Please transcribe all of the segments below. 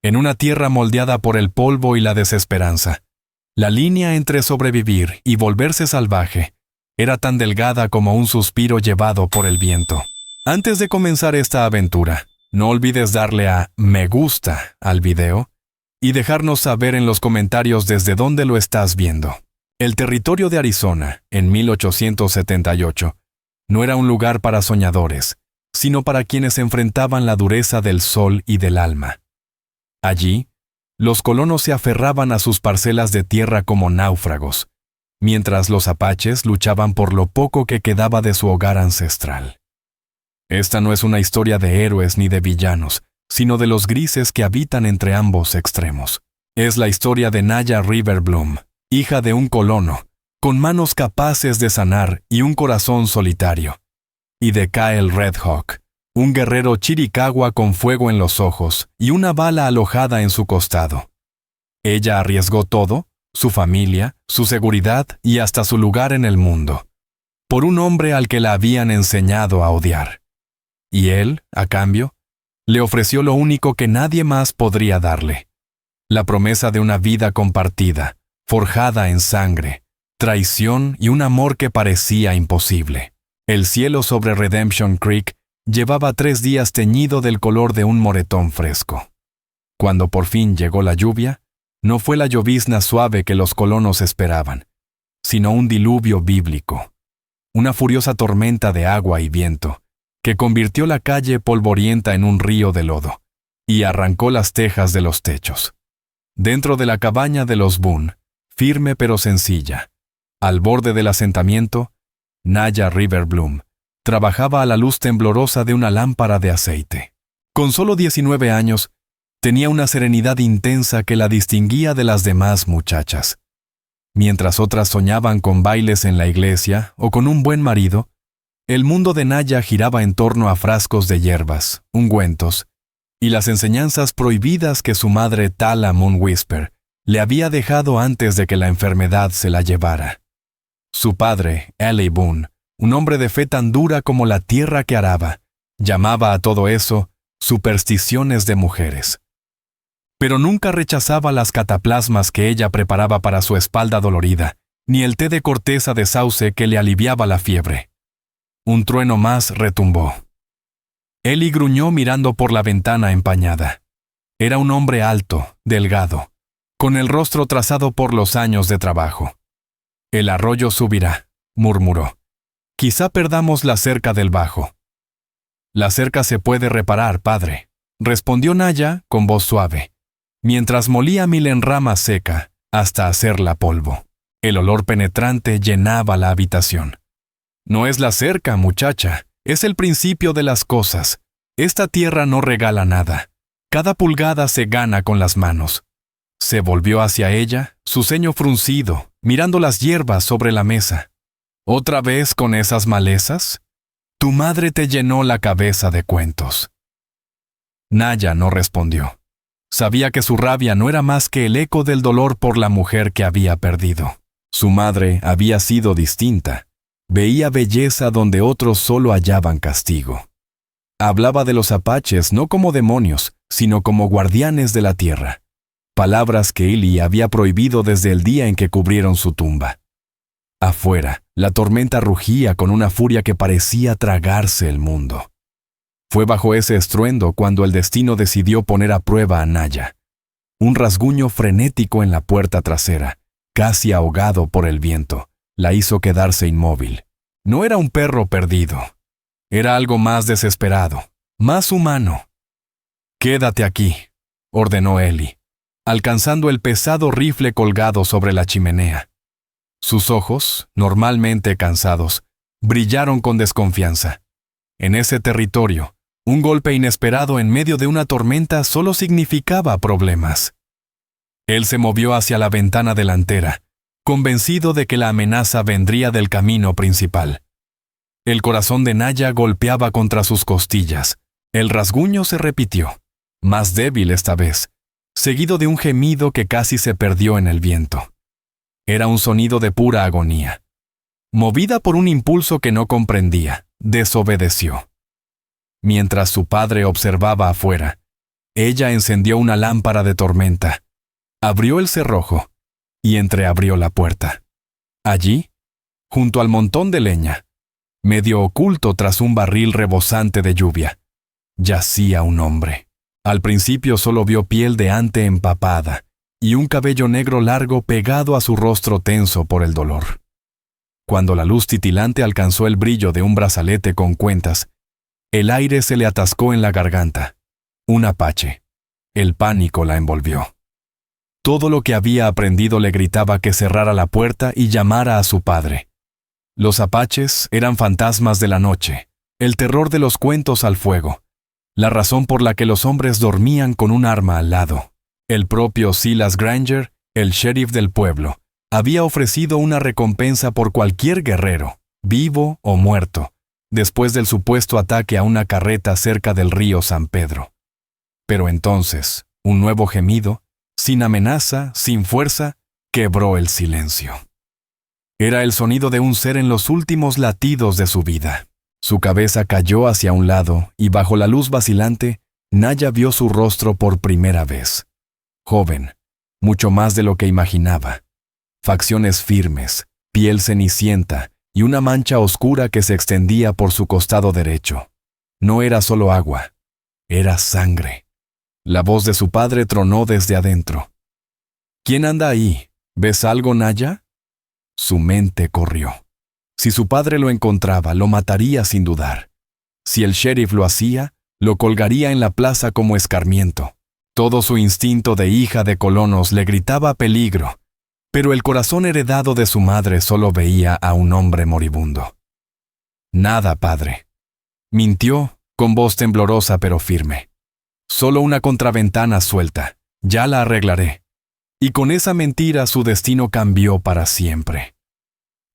en una tierra moldeada por el polvo y la desesperanza. La línea entre sobrevivir y volverse salvaje era tan delgada como un suspiro llevado por el viento. Antes de comenzar esta aventura, no olvides darle a me gusta al video y dejarnos saber en los comentarios desde dónde lo estás viendo. El territorio de Arizona, en 1878, no era un lugar para soñadores, sino para quienes enfrentaban la dureza del sol y del alma. Allí, los colonos se aferraban a sus parcelas de tierra como náufragos, mientras los apaches luchaban por lo poco que quedaba de su hogar ancestral. Esta no es una historia de héroes ni de villanos, sino de los grises que habitan entre ambos extremos. Es la historia de Naya River Bloom, hija de un colono, con manos capaces de sanar y un corazón solitario, y de Kyle Red Hawk, un guerrero chiricahua con fuego en los ojos y una bala alojada en su costado. Ella arriesgó todo, su familia, su seguridad y hasta su lugar en el mundo, por un hombre al que la habían enseñado a odiar. Y él, a cambio, le ofreció lo único que nadie más podría darle: la promesa de una vida compartida, forjada en sangre, traición y un amor que parecía imposible. El cielo sobre Redemption Creek llevaba 3 días teñido del color de un moretón fresco. Cuando por fin llegó la lluvia, no fue la llovizna suave que los colonos esperaban, sino un diluvio bíblico, una furiosa tormenta de agua y viento, que convirtió la calle polvorienta en un río de lodo, y arrancó las tejas de los techos. Dentro de la cabaña de los Boone, firme pero sencilla, al borde del asentamiento, Naya River Bloom trabajaba a la luz temblorosa de una lámpara de aceite. Con solo 19 años, tenía una serenidad intensa que la distinguía de las demás muchachas. Mientras otras soñaban con bailes en la iglesia o con un buen marido, el mundo de Naya giraba en torno a frascos de hierbas, ungüentos y las enseñanzas prohibidas que su madre Tala Moon Whisper le había dejado antes de que la enfermedad se la llevara. Su padre, Eli Boone, un hombre de fe tan dura como la tierra que araba, llamaba a todo eso supersticiones de mujeres. Pero nunca rechazaba las cataplasmas que ella preparaba para su espalda dolorida, ni el té de corteza de sauce que le aliviaba la fiebre. Un trueno más retumbó. Eli gruñó mirando por la ventana empañada. Era un hombre alto, delgado, con el rostro trazado por los años de trabajo. «El arroyo subirá», murmuró. «Quizá perdamos la cerca del bajo». «La cerca se puede reparar, padre», respondió Naya con voz suave, mientras molía milenrama seca hasta hacerla polvo. El olor penetrante llenaba la habitación. «No es la cerca, muchacha, es el principio de las cosas. Esta tierra no regala nada. Cada pulgada se gana con las manos». Se volvió hacia ella, su ceño fruncido, mirando las hierbas sobre la mesa. «¿Otra vez con esas malezas? Tu madre te llenó la cabeza de cuentos». Naya no respondió. Sabía que su rabia no era más que el eco del dolor por la mujer que había perdido. Su madre había sido distinta. Veía belleza donde otros solo hallaban castigo. Hablaba de los apaches no como demonios, sino como guardianes de la tierra. Palabras que Eli había prohibido desde el día en que cubrieron su tumba. Afuera, la tormenta rugía con una furia que parecía tragarse el mundo. Fue bajo ese estruendo cuando el destino decidió poner a prueba a Naya. Un rasguño frenético en la puerta trasera, casi ahogado por el viento, la hizo quedarse inmóvil. No era un perro perdido. Era algo más desesperado, más humano. «Quédate aquí», ordenó Eli, alcanzando el pesado rifle colgado sobre la chimenea. Sus ojos, normalmente cansados, brillaron con desconfianza. En ese territorio, un golpe inesperado en medio de una tormenta solo significaba problemas. Él se movió hacia la ventana delantera, convencido de que la amenaza vendría del camino principal. El corazón de Naya golpeaba contra sus costillas. El rasguño se repitió, más débil esta vez, seguido de un gemido que casi se perdió en el viento. Era un sonido de pura agonía. Movida por un impulso que no comprendía, desobedeció. Mientras su padre observaba afuera, Ella encendió una lámpara de tormenta, abrió el cerrojo y entreabrió la puerta. Allí, junto al montón de leña, medio oculto tras un barril rebosante de lluvia, yacía un hombre. Al principio solo vio piel de ante empapada y un cabello negro largo pegado a su rostro tenso por el dolor. Cuando la luz titilante alcanzó el brillo de un brazalete con cuentas, el aire se le atascó en la garganta. Un apache. El pánico la envolvió. Todo lo que había aprendido le gritaba que cerrara la puerta y llamara a su padre. Los apaches eran fantasmas de la noche, el terror de los cuentos al fuego, la razón por la que los hombres dormían con un arma al lado. El propio Silas Granger, el sheriff del pueblo, había ofrecido una recompensa por cualquier guerrero, vivo o muerto, después del supuesto ataque a una carreta cerca del río San Pedro. Pero entonces, un nuevo gemido, sin amenaza, sin fuerza, quebró el silencio. Era el sonido de un ser en los últimos latidos de su vida. Su cabeza cayó hacia un lado y bajo la luz vacilante, Naya vio su rostro por primera vez. Joven, mucho más de lo que imaginaba. Facciones firmes, piel cenicienta y una mancha oscura que se extendía por su costado derecho. No era solo agua, era sangre. La voz de su padre tronó desde adentro. ¿Quién anda ahí? ¿Ves algo, Naya? Su mente corrió. Si su padre lo encontraba, lo mataría sin dudar. Si el sheriff lo hacía, lo colgaría en la plaza como escarmiento. Todo su instinto de hija de colonos le gritaba peligro, pero el corazón heredado de su madre solo veía a un hombre moribundo. Nada, padre. Mintió, con voz temblorosa pero firme. Solo una contraventana suelta. Ya la arreglaré. Y con esa mentira su destino cambió para siempre.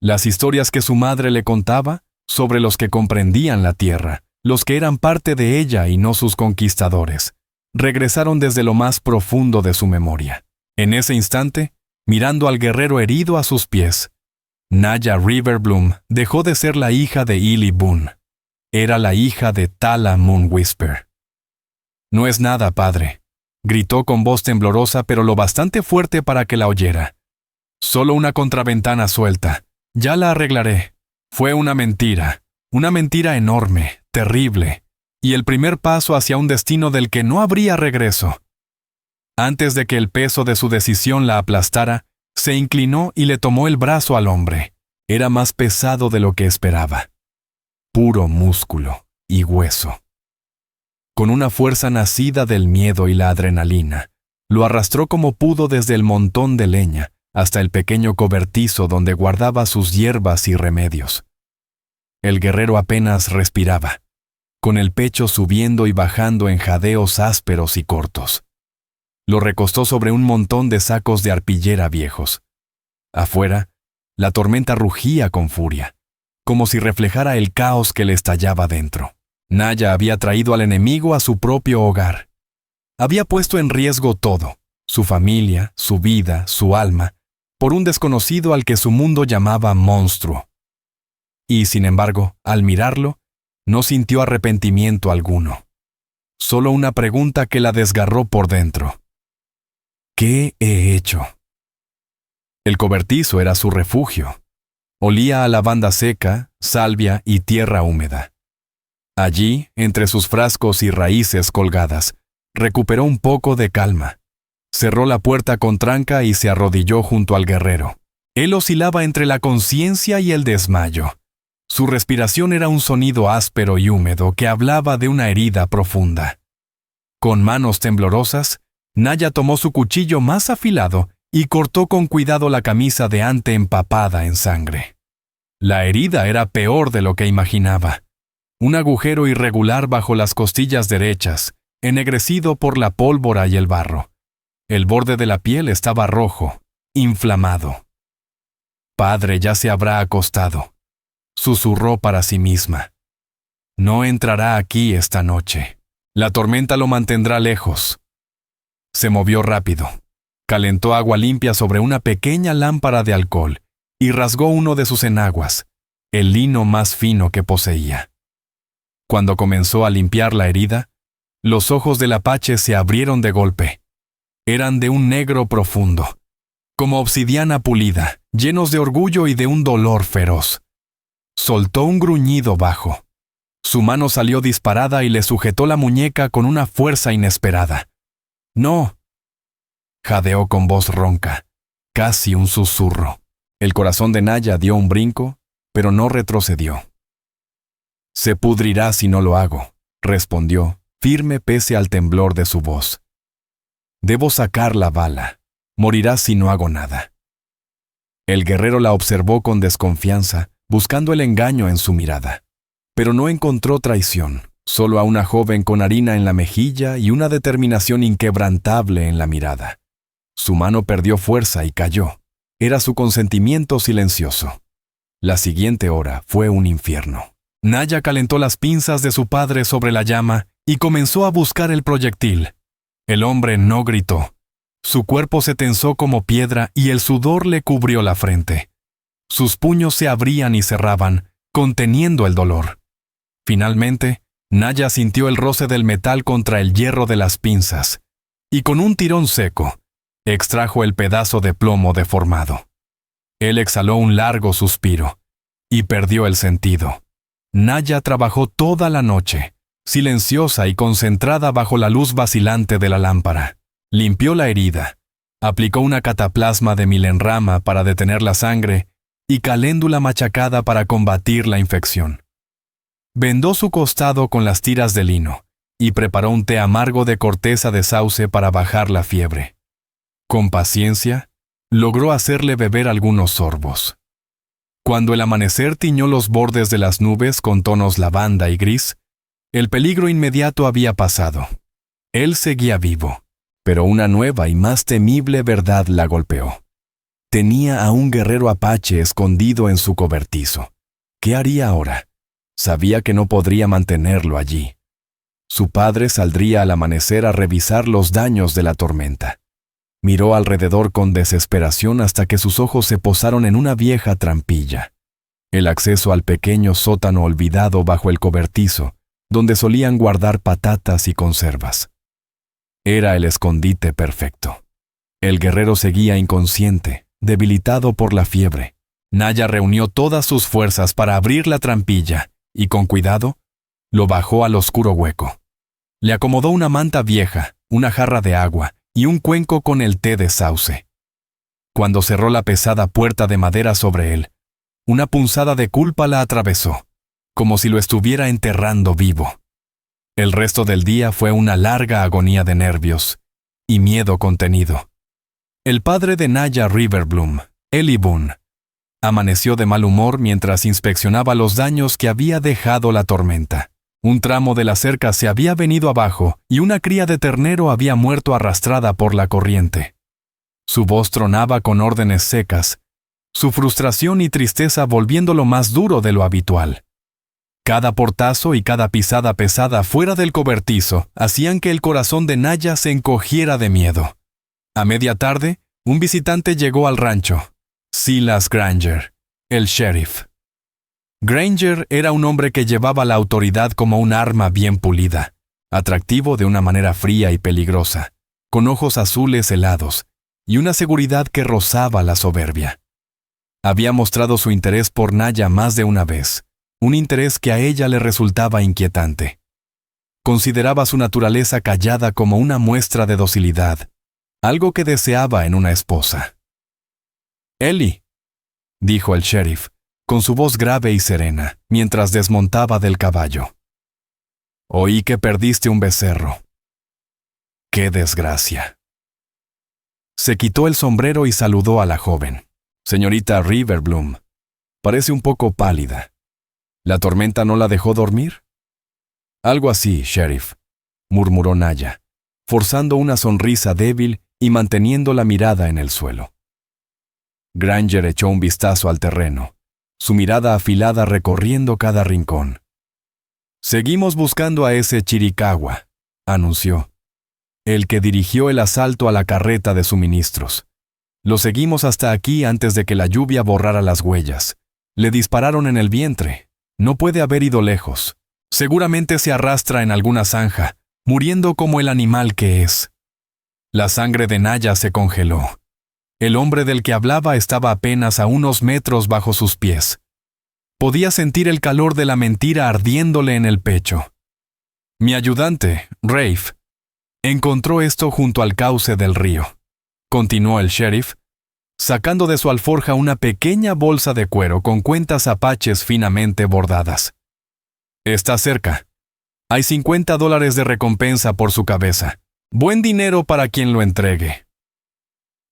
Las historias que su madre le contaba, sobre los que comprendían la tierra, los que eran parte de ella y no sus conquistadores, regresaron desde lo más profundo de su memoria. En ese instante, mirando al guerrero herido a sus pies, Naya Riverbloom dejó de ser la hija de Illy Boone. Era la hija de Tala Moonwhisper. «No es nada, padre», gritó con voz temblorosa pero lo bastante fuerte para que la oyera. «Solo una contraventana suelta. Ya la arreglaré. Fue una mentira enorme, terrible, y el primer paso hacia un destino del que no habría regreso». Antes de que el peso de su decisión la aplastara, se inclinó y le tomó el brazo al hombre. Era más pesado de lo que esperaba. Puro músculo y hueso. Con una fuerza nacida del miedo y la adrenalina, lo arrastró como pudo desde el montón de leña hasta el pequeño cobertizo donde guardaba sus hierbas y remedios. El guerrero apenas respiraba, con el pecho subiendo y bajando en jadeos ásperos y cortos. Lo recostó sobre un montón de sacos de arpillera viejos. Afuera, la tormenta rugía con furia, como si reflejara el caos que le estallaba dentro. Naya había traído al enemigo a su propio hogar. Había puesto en riesgo todo, su familia, su vida, su alma, por un desconocido al que su mundo llamaba monstruo. Y, sin embargo, al mirarlo, no sintió arrepentimiento alguno. Solo una pregunta que la desgarró por dentro. ¿Qué he hecho? El cobertizo era su refugio. Olía a lavanda seca, salvia y tierra húmeda. Allí, entre sus frascos y raíces colgadas, recuperó un poco de calma. Cerró la puerta con tranca y se arrodilló junto al guerrero. Él oscilaba entre la conciencia y el desmayo. Su respiración era un sonido áspero y húmedo que hablaba de una herida profunda. Con manos temblorosas, Naya tomó su cuchillo más afilado y cortó con cuidado la camisa de ante empapada en sangre. La herida era peor de lo que imaginaba. Un agujero irregular bajo las costillas derechas, ennegrecido por la pólvora y el barro. El borde de la piel estaba rojo, inflamado. «Padre ya se habrá acostado», susurró para sí misma. «No entrará aquí esta noche. La tormenta lo mantendrá lejos». Se movió rápido. Calentó agua limpia sobre una pequeña lámpara de alcohol y rasgó uno de sus enaguas, el lino más fino que poseía. Cuando comenzó a limpiar la herida, Los ojos del apache se abrieron de golpe. Eran de un negro profundo, como obsidiana pulida, llenos de orgullo y de un dolor feroz. Soltó un gruñido bajo. Su mano salió disparada y le sujetó la muñeca con una fuerza inesperada. «No», jadeó con voz ronca, casi un susurro. El corazón de Naya dio un brinco, pero no retrocedió. «Se pudrirá si no lo hago», respondió, firme pese al temblor de su voz. «Debo sacar la bala. Morirá si no hago nada». El guerrero la observó con desconfianza, buscando el engaño en su mirada. Pero no encontró traición, solo a una joven con harina en la mejilla y una determinación inquebrantable en la mirada. Su mano perdió fuerza y cayó. Era su consentimiento silencioso. La siguiente hora fue un infierno. Naya calentó las pinzas de su padre sobre la llama y comenzó a buscar el proyectil. El hombre no gritó. Su cuerpo se tensó como piedra y el sudor le cubrió la frente. Sus puños se abrían y cerraban, conteniendo el dolor. Finalmente, Naya sintió el roce del metal contra el hierro de las pinzas, y con un tirón seco, extrajo el pedazo de plomo deformado. Él exhaló un largo suspiro, y perdió el sentido. Naya trabajó toda la noche, silenciosa y concentrada bajo la luz vacilante de la lámpara. Limpió la herida, aplicó una cataplasma de milenrama para detener la sangre y caléndula machacada para combatir la infección. Vendó su costado con las tiras de lino y preparó un té amargo de corteza de sauce para bajar la fiebre. Con paciencia, logró hacerle beber algunos sorbos. Cuando el amanecer tiñó los bordes de las nubes con tonos lavanda y gris, el peligro inmediato había pasado. Él seguía vivo, pero una nueva y más temible verdad la golpeó. Tenía a un guerrero apache escondido en su cobertizo. ¿Qué haría ahora? Sabía que no podría mantenerlo allí. Su padre saldría al amanecer a revisar los daños de la tormenta. Miró alrededor con desesperación hasta que sus ojos se posaron en una vieja trampilla. El acceso al pequeño sótano olvidado bajo el cobertizo, donde solían guardar patatas y conservas. Era el escondite perfecto. El guerrero seguía inconsciente, debilitado por la fiebre. Naya reunió todas sus fuerzas para abrir la trampilla y, con cuidado, lo bajó al oscuro hueco. Le acomodó una manta vieja, una jarra de agua y un cuenco con el té de sauce. Cuando cerró la pesada puerta de madera sobre él, una punzada de culpa la atravesó, como si lo estuviera enterrando vivo. El resto del día fue una larga agonía de nervios y miedo contenido. El padre de Naya Riverbloom, Eli Boone, amaneció de mal humor mientras inspeccionaba los daños que había dejado la tormenta. Un tramo de la cerca se había venido abajo y una cría de ternero había muerto arrastrada por la corriente. Su voz tronaba con órdenes secas, su frustración y tristeza volviéndolo más duro de lo habitual. Cada portazo y cada pisada pesada fuera del cobertizo hacían que el corazón de Naya se encogiera de miedo. A media tarde, un visitante llegó al rancho, Silas Granger, el sheriff. Granger era un hombre que llevaba la autoridad como un arma bien pulida, atractivo de una manera fría y peligrosa, con ojos azules helados y una seguridad que rozaba la soberbia. Había mostrado su interés por Naya más de una vez, un interés que a ella le resultaba inquietante. Consideraba su naturaleza callada como una muestra de docilidad, algo que deseaba en una esposa. «Eli», dijo el sheriff, con su voz grave y serena, mientras desmontaba del caballo. «Oí que perdiste un becerro. ¡Qué desgracia!». Se quitó el sombrero y saludó a la joven. «Señorita Riverbloom, parece un poco pálida. ¿La tormenta no la dejó dormir?» «Algo así, sheriff», murmuró Naya, forzando una sonrisa débil y manteniendo la mirada en el suelo. Granger echó un vistazo al terreno, su mirada afilada recorriendo cada rincón. «Seguimos buscando a ese Chiricahua», anunció, «el que dirigió el asalto a la carreta de suministros. Lo seguimos hasta aquí antes de que la lluvia borrara las huellas. Le dispararon en el vientre. No puede haber ido lejos. Seguramente se arrastra en alguna zanja, muriendo como el animal que es. La sangre de Naya se congeló. El hombre del que hablaba estaba apenas a unos metros bajo sus pies. Podía sentir el calor de la mentira ardiéndole en el pecho. Mi ayudante, Rafe, encontró esto junto al cauce del río, continuó el sheriff, sacando de su alforja una pequeña bolsa de cuero con cuentas apaches finamente bordadas. Está cerca. Hay $50 de recompensa por su cabeza. Buen dinero para quien lo entregue.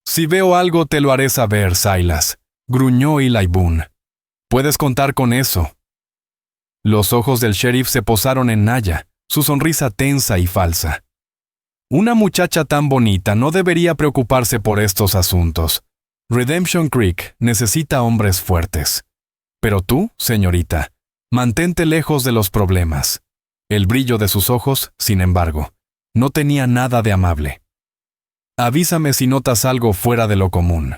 Si veo algo te lo haré saber, Silas, gruñó Eli Boone. Puedes contar con eso. Los ojos del sheriff se posaron en Naya, su sonrisa tensa y falsa. Una muchacha tan bonita no debería preocuparse por estos asuntos. Redemption Creek necesita hombres fuertes. Pero tú, señorita, mantente lejos de los problemas. El brillo de sus ojos, sin embargo, no tenía nada de amable. Avísame si notas algo fuera de lo común.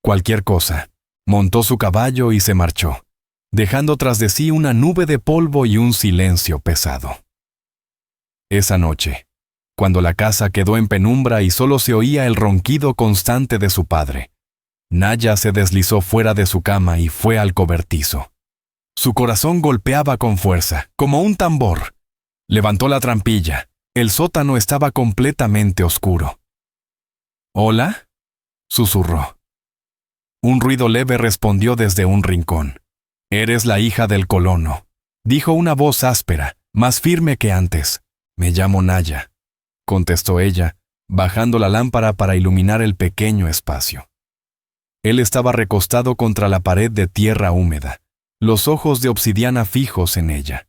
Cualquier cosa. Montó su caballo y se marchó, dejando tras de sí una nube de polvo y un silencio pesado. Esa noche, cuando la casa quedó en penumbra y solo se oía el ronquido constante de su padre, Naya se deslizó fuera de su cama y fue al cobertizo. Su corazón golpeaba con fuerza, como un tambor. Levantó la trampilla. El sótano estaba completamente oscuro. «¿Hola?», susurró. Un ruido leve respondió desde un rincón. «Eres la hija del colono», dijo una voz áspera, más firme que antes. «Me llamo Naya», contestó ella, bajando la lámpara para iluminar el pequeño espacio. Él estaba recostado contra la pared de tierra húmeda, los ojos de obsidiana fijos en ella.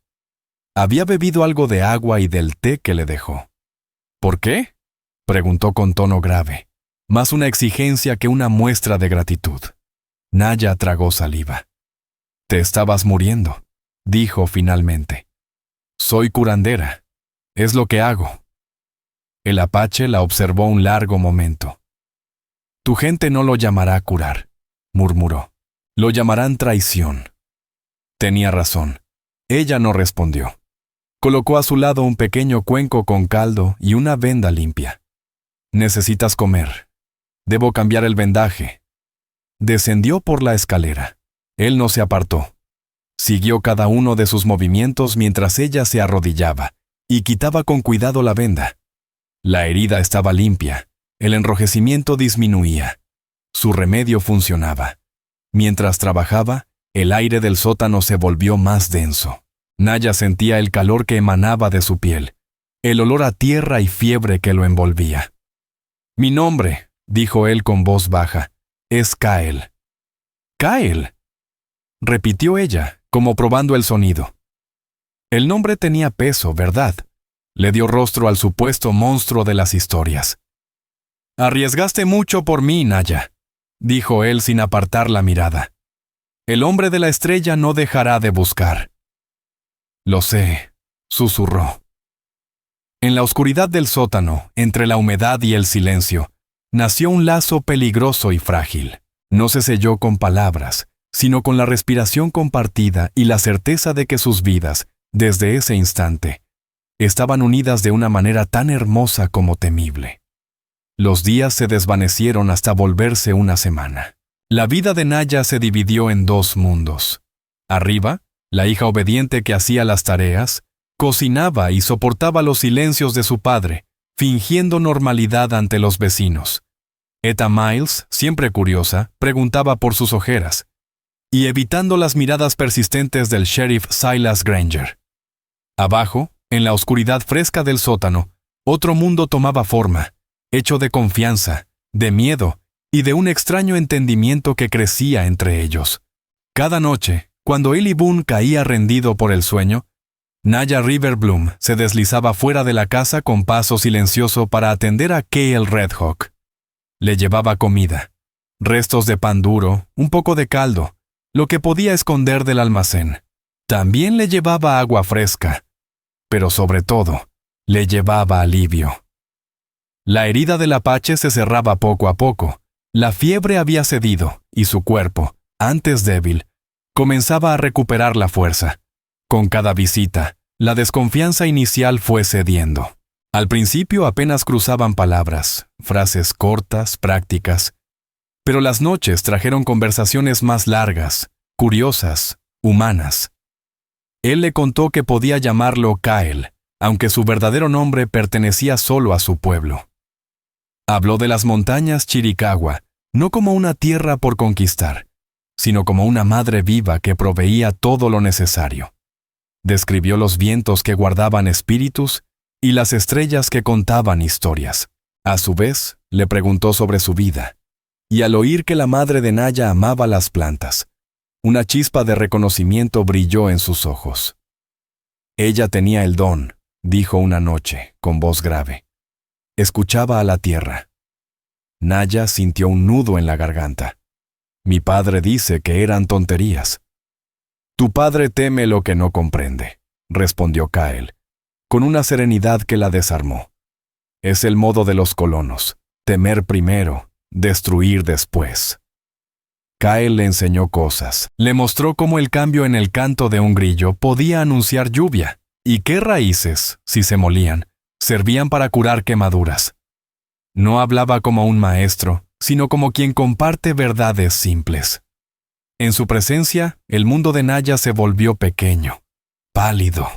Había bebido algo de agua y del té que le dejó. «¿Por qué?», preguntó con tono grave, más una exigencia que una muestra de gratitud. Naya tragó saliva. «Te estabas muriendo», dijo finalmente. «Soy curandera. Es lo que hago». El apache la observó un largo momento. «Tu gente no lo llamará curar», murmuró. «Lo llamarán traición». Tenía razón. Ella no respondió. Colocó a su lado un pequeño cuenco con caldo y una venda limpia. «Necesitas comer. Debo cambiar el vendaje». Descendió por la escalera. Él no se apartó. Siguió cada uno de sus movimientos mientras ella se arrodillaba y quitaba con cuidado la venda. La herida estaba limpia. El enrojecimiento disminuía. Su remedio funcionaba. Mientras trabajaba, el aire del sótano se volvió más denso. Naya sentía el calor que emanaba de su piel, el olor a tierra y fiebre que lo envolvía. «Mi nombre», dijo él con voz baja, «es Kael». «¿Kael?», repitió ella, como probando el sonido. El nombre tenía peso, ¿verdad? Le dio rostro al supuesto monstruo de las historias. «Arriesgaste mucho por mí, Naya», dijo él sin apartar la mirada. «El hombre de la estrella no dejará de buscar». «Lo sé», susurró. En la oscuridad del sótano, entre la humedad y el silencio, nació un lazo peligroso y frágil. No se selló con palabras, sino con la respiración compartida y la certeza de que sus vidas, desde ese instante, estaban unidas de una manera tan hermosa como temible. Los días se desvanecieron hasta volverse una semana. La vida de Naya se dividió en dos mundos. Arriba, la hija obediente que hacía las tareas, cocinaba y soportaba los silencios de su padre, fingiendo normalidad ante los vecinos. Etta Miles, siempre curiosa, preguntaba por sus ojeras, y evitando las miradas persistentes del sheriff Silas Granger. Abajo, en la oscuridad fresca del sótano, otro mundo tomaba forma, hecho de confianza, de miedo y de un extraño entendimiento que crecía entre ellos. Cada noche, cuando Eli Boone caía rendido por el sueño, Naya Riverbloom se deslizaba fuera de la casa con paso silencioso para atender a Cale Redhawk. Le llevaba comida, restos de pan duro, un poco de caldo, lo que podía esconder del almacén. También le llevaba agua fresca, pero sobre todo, le llevaba alivio. La herida del apache se cerraba poco a poco. La fiebre había cedido y su cuerpo, antes débil, comenzaba a recuperar la fuerza. Con cada visita, la desconfianza inicial fue cediendo. Al principio apenas cruzaban palabras, frases cortas, prácticas, pero las noches trajeron conversaciones más largas, curiosas, humanas. Él le contó que podía llamarlo Kyle, aunque su verdadero nombre pertenecía solo a su pueblo. Habló de las montañas Chiricahua, no como una tierra por conquistar, sino como una madre viva que proveía todo lo necesario. Describió los vientos que guardaban espíritus y las estrellas que contaban historias. A su vez, le preguntó sobre su vida, y al oír que la madre de Naya amaba las plantas, una chispa de reconocimiento brilló en sus ojos. Ella tenía el don, dijo una noche, con voz grave. Escuchaba a la tierra. Naya sintió un nudo en la garganta. Mi padre dice que eran tonterías. Tu padre teme lo que no comprende, respondió Kyle, con una serenidad que la desarmó. Es el modo de los colonos, temer primero, destruir después. Kyle le enseñó cosas, le mostró cómo el cambio en el canto de un grillo podía anunciar lluvia, y qué raíces, si se molían, servían para curar quemaduras. No hablaba como un maestro, sino como quien comparte verdades simples. En su presencia, el mundo de Naya se volvió pequeño, pálido.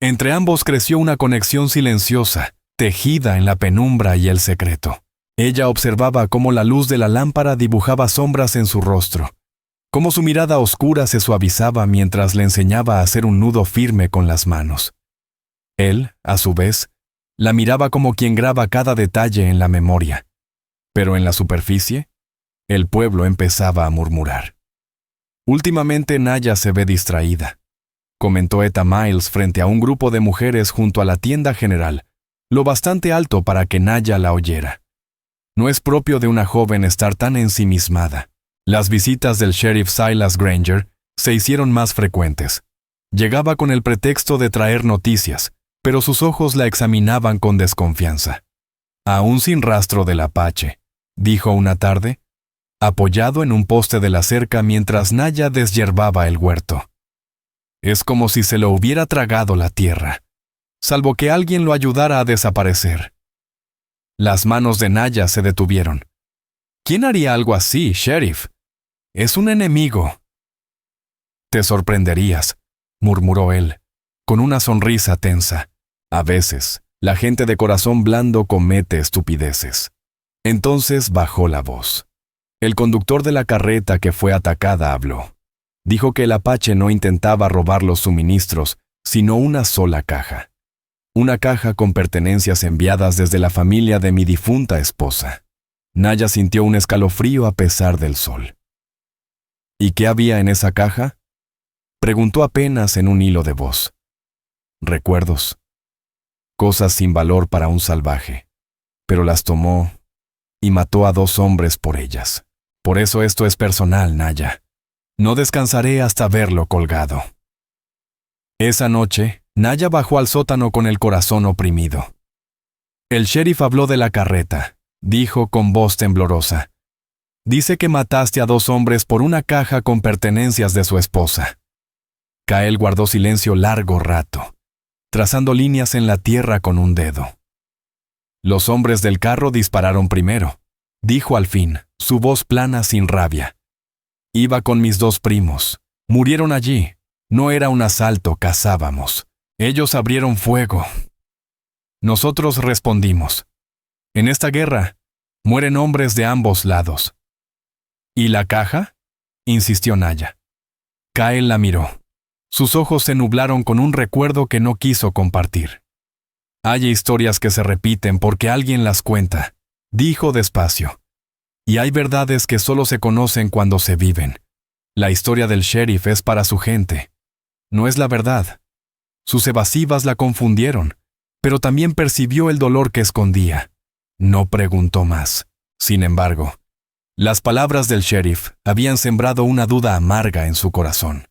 Entre ambos creció una conexión silenciosa, tejida en la penumbra y el secreto. Ella observaba cómo la luz de la lámpara dibujaba sombras en su rostro, cómo su mirada oscura se suavizaba mientras le enseñaba a hacer un nudo firme con las manos. Él, a su vez, la miraba como quien graba cada detalle en la memoria. Pero en la superficie, el pueblo empezaba a murmurar. Últimamente Naya se ve distraída, comentó Etta Miles frente a un grupo de mujeres junto a la tienda general, lo bastante alto para que Naya la oyera. No es propio de una joven estar tan ensimismada. Las visitas del sheriff Silas Granger se hicieron más frecuentes. Llegaba con el pretexto de traer noticias, pero sus ojos la examinaban con desconfianza. Aún sin rastro del apache, dijo una tarde, apoyado en un poste de la cerca mientras Naya deshierbaba el huerto. Es como si se lo hubiera tragado la tierra, salvo que alguien lo ayudara a desaparecer. Las manos de Naya se detuvieron. ¿Quién haría algo así, sheriff? Es un enemigo. Te sorprenderías, murmuró él, con una sonrisa tensa. A veces, la gente de corazón blando comete estupideces. Entonces bajó la voz. El conductor de la carreta que fue atacada habló. Dijo que el apache no intentaba robar los suministros, sino una sola caja. Una caja con pertenencias enviadas desde la familia de mi difunta esposa. Naya sintió un escalofrío a pesar del sol. ¿Y qué había en esa caja? Preguntó apenas en un hilo de voz. Recuerdos. Cosas sin valor para un salvaje. Pero las tomó y mató a 2 hombres por ellas. Por eso esto es personal, Naya. No descansaré hasta verlo colgado. Esa noche, Naya bajó al sótano con el corazón oprimido. El sheriff habló de la carreta, dijo con voz temblorosa. Dice que mataste a 2 hombres por una caja con pertenencias de su esposa. Kyle guardó silencio largo rato, trazando líneas en la tierra con un dedo. Los hombres del carro dispararon primero, dijo al fin, su voz plana sin rabia. Iba con mis 2 primos. Murieron allí. No era un asalto, cazábamos. Ellos abrieron fuego. Nosotros respondimos. En esta guerra, mueren hombres de ambos lados. ¿Y la caja? Insistió Naya. Kyle la miró. Sus ojos se nublaron con un recuerdo que no quiso compartir. Hay historias que se repiten porque alguien las cuenta, dijo despacio. Y hay verdades que solo se conocen cuando se viven. La historia del sheriff es para su gente. No es la verdad. Sus evasivas la confundieron, pero también percibió el dolor que escondía. No preguntó más. Sin embargo, las palabras del sheriff habían sembrado una duda amarga en su corazón.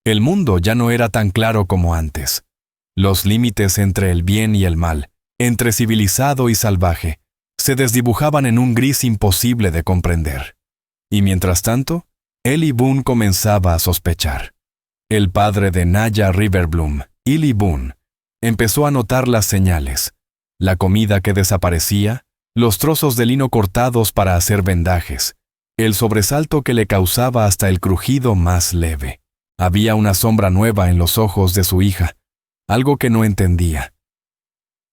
El mundo ya no era tan claro como antes. Los límites entre el bien y el mal, entre civilizado y salvaje, se desdibujaban en un gris imposible de comprender. Y mientras tanto, Eli Boone comenzaba a sospechar. El padre de Naya Riverbloom, Eli Boone, empezó a notar las señales, la comida que desaparecía, los trozos de lino cortados para hacer vendajes, el sobresalto que le causaba hasta el crujido más leve. Había una sombra nueva en los ojos de su hija, algo que no entendía.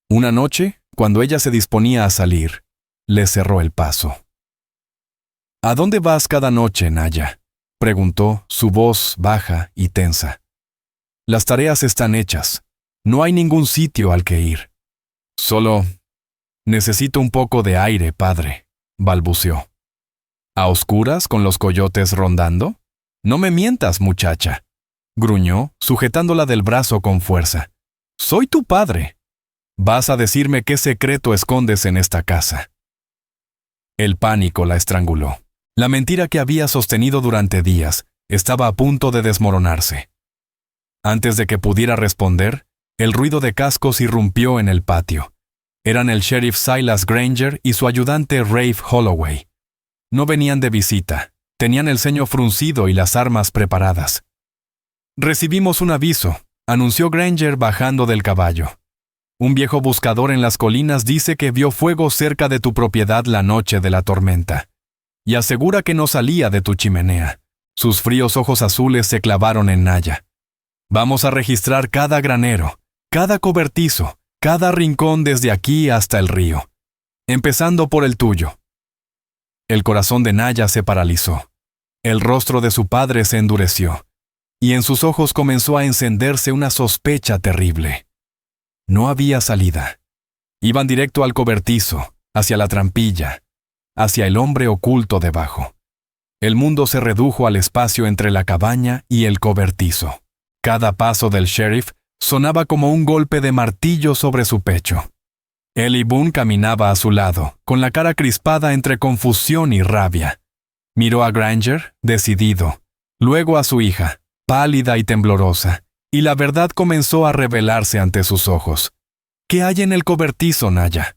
Una noche, cuando ella se disponía a salir, le cerró el paso. ¿A dónde vas cada noche, Naya?, preguntó, su voz baja y tensa. Las tareas están hechas. No hay ningún sitio al que ir. Solo necesito un poco de aire, padre, balbuceó. ¿A oscuras con los coyotes rondando? No me mientas, muchacha, gruñó, sujetándola del brazo con fuerza. Soy tu padre. Vas a decirme qué secreto escondes en esta casa. El pánico la estranguló. La mentira que había sostenido durante días estaba a punto de desmoronarse. Antes de que pudiera responder, el ruido de cascos irrumpió en el patio. Eran el sheriff Silas Granger y su ayudante Rafe Holloway. No venían de visita, tenían el ceño fruncido y las armas preparadas. «Recibimos un aviso», anunció Granger bajando del caballo. «Un viejo buscador en las colinas dice que vio fuego cerca de tu propiedad la noche de la tormenta. Y asegura que no salía de tu chimenea». Sus fríos ojos azules se clavaron en Naya. «Vamos a registrar cada granero, cada cobertizo, cada rincón desde aquí hasta el río, empezando por el tuyo». El corazón de Naya se paralizó. El rostro de su padre se endureció, y en sus ojos comenzó a encenderse una sospecha terrible. No había salida. Iban directo al cobertizo, hacia la trampilla, hacia el hombre oculto debajo. El mundo se redujo al espacio entre la cabaña y el cobertizo. Cada paso del sheriff sonaba como un golpe de martillo sobre su pecho. Eli Boone caminaba a su lado, con la cara crispada entre confusión y rabia. Miró a Granger, decidido, luego a su hija, pálida y temblorosa, y la verdad comenzó a revelarse ante sus ojos. «¿Qué hay en el cobertizo, Naya?»,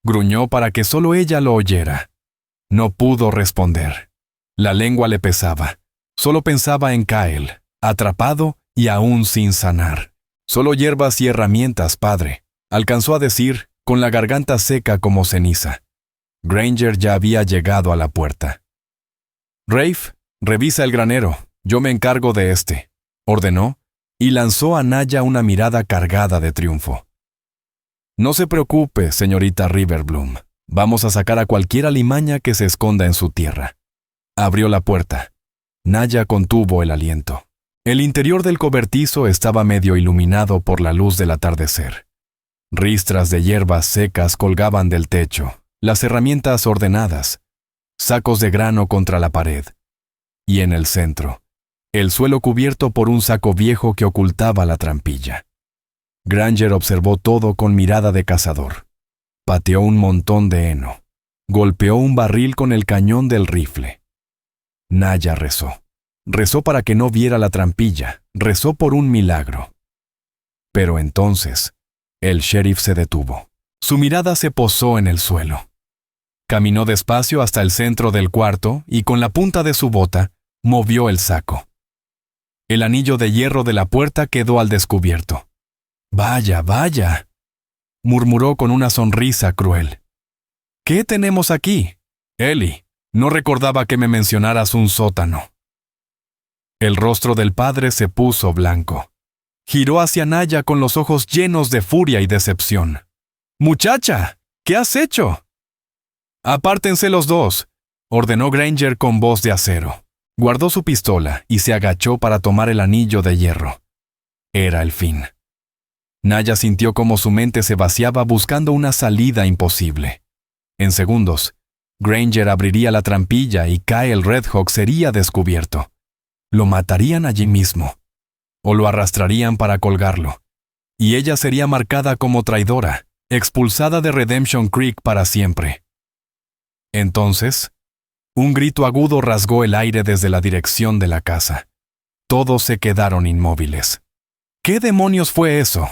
gruñó para que solo ella lo oyera. No pudo responder. La lengua le pesaba. Solo pensaba en Kyle, atrapado y aún sin sanar. «Solo hierbas y herramientas, padre», alcanzó a decir, con la garganta seca como ceniza. Granger ya había llegado a la puerta. «Rafe, revisa el granero, yo me encargo de este», ordenó, y lanzó a Naya una mirada cargada de triunfo. «No se preocupe, señorita Riverbloom. Vamos a sacar a cualquier alimaña que se esconda en su tierra». Abrió la puerta. Naya contuvo el aliento. El interior del cobertizo estaba medio iluminado por la luz del atardecer. Ristras de hierbas secas colgaban del techo, las herramientas ordenadas, sacos de grano contra la pared. Y en el centro, el suelo cubierto por un saco viejo que ocultaba la trampilla. Granger observó todo con mirada de cazador. Pateó un montón de heno. Golpeó un barril con el cañón del rifle. Naya rezó. Rezó para que no viera la trampilla. Rezó por un milagro. Pero entonces, el sheriff se detuvo. Su mirada se posó en el suelo. Caminó despacio hasta el centro del cuarto y con la punta de su bota movió el saco. El anillo de hierro de la puerta quedó al descubierto. «Vaya, vaya», murmuró con una sonrisa cruel. «¿Qué tenemos aquí? Eli, no recordaba que me mencionaras un sótano». El rostro del padre se puso blanco. Giró hacia Naya con los ojos llenos de furia y decepción. «Muchacha, ¿qué has hecho?» «Apártense los dos», ordenó Granger con voz de acero. Guardó su pistola y se agachó para tomar el anillo de hierro. Era el fin. Naya sintió como su mente se vaciaba buscando una salida imposible. En segundos, Granger abriría la trampilla y Kyle Redhawk sería descubierto. Lo matarían allí mismo, o lo arrastrarían para colgarlo, y ella sería marcada como traidora, expulsada de Redemption Creek para siempre. Entonces, un grito agudo rasgó el aire desde la dirección de la casa. Todos se quedaron inmóviles. «¿Qué demonios fue eso?»,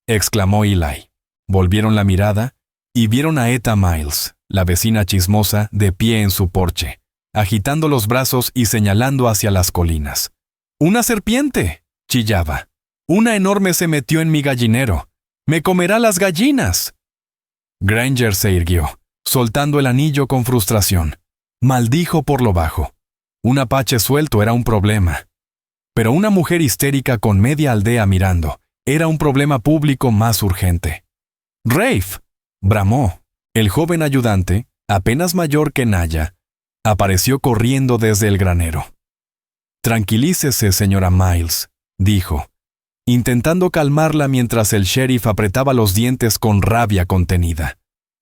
exclamó Eli. Volvieron la mirada y vieron a Etta Miles, la vecina chismosa, de pie en su porche, agitando los brazos y señalando hacia las colinas. «¡Una serpiente!», chillaba. «Una enorme se metió en mi gallinero. ¡Me comerá las gallinas!». Granger se irguió, soltando el anillo con frustración. Maldijo por lo bajo. Un apache suelto era un problema. Pero una mujer histérica con media aldea mirando era un problema público más urgente. «Rafe», bramó. El joven ayudante, apenas mayor que Naya, apareció corriendo desde el granero. «Tranquilícese, señora Miles», dijo, intentando calmarla mientras el sheriff apretaba los dientes con rabia contenida.